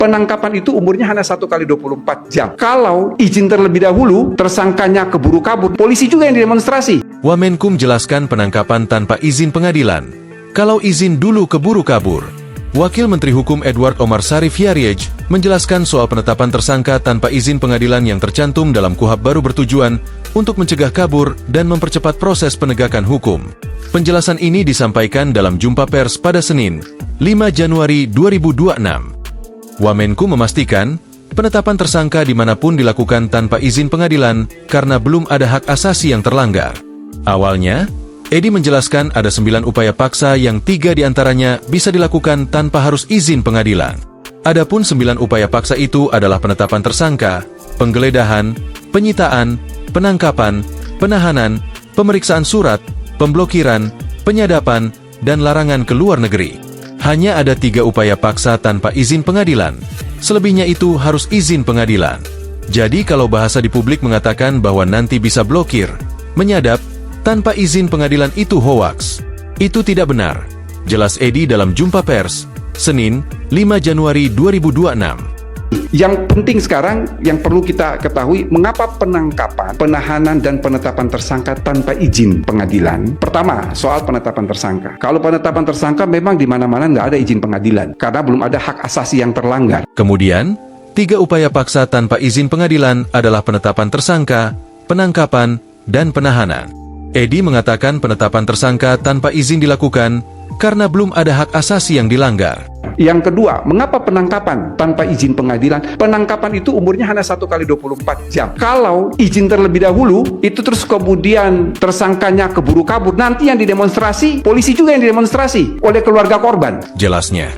penangkapan itu umurnya hanya 1 kali 24 jam. Kalau izin terlebih dahulu, tersangkanya keburu kabur, polisi juga yang didemonstrasi. Wamenkum jelaskan penangkapan tanpa izin pengadilan. Kalau izin dulu keburu kabur. Wakil Menteri Hukum Edward Omar Sarif Hyaryej menjelaskan soal penetapan tersangka tanpa izin pengadilan yang tercantum dalam KUHP baru bertujuan untuk mencegah kabur dan mempercepat proses penegakan hukum. Penjelasan ini disampaikan dalam jumpa pers pada Senin, 5 Januari 2026. Wamenkum memastikan, penetapan tersangka dimanapun dilakukan tanpa izin pengadilan karena belum ada hak asasi yang terlanggar. Awalnya, Edi menjelaskan ada 9 upaya paksa yang 3 diantaranya bisa dilakukan tanpa harus izin pengadilan. Adapun 9 upaya paksa itu adalah penetapan tersangka, penggeledahan, penyitaan, penangkapan, penahanan, pemeriksaan surat, pemblokiran, penyadapan, dan larangan ke luar negeri. Hanya ada 3 upaya paksa tanpa izin pengadilan. Selebihnya itu harus izin pengadilan. Jadi kalau bahasa di publik mengatakan bahwa nanti bisa blokir, menyadap, tanpa izin pengadilan itu hoaks. Itu tidak benar. Jelas Edi dalam jumpa pers, Senin, 5 Januari 2026. Yang penting sekarang, yang perlu kita ketahui, mengapa penangkapan, penahanan, dan penetapan tersangka tanpa izin pengadilan. Pertama, soal penetapan tersangka. Kalau penetapan tersangka memang di mana-mana nggak ada izin pengadilan, karena belum ada hak asasi yang terlanggar. Kemudian, 3 upaya paksa tanpa izin pengadilan adalah penetapan tersangka, penangkapan, dan penahanan. Edi mengatakan penetapan tersangka tanpa izin dilakukan karena belum ada hak asasi yang dilanggar. Yang kedua, mengapa penangkapan tanpa izin pengadilan? Penangkapan itu umurnya hanya 1 kali 24 jam. Kalau izin terlebih dahulu, itu terus kemudian tersangkanya keburu kabur, nanti yang didemonstrasi, polisi juga yang didemonstrasi oleh keluarga korban. Jelasnya.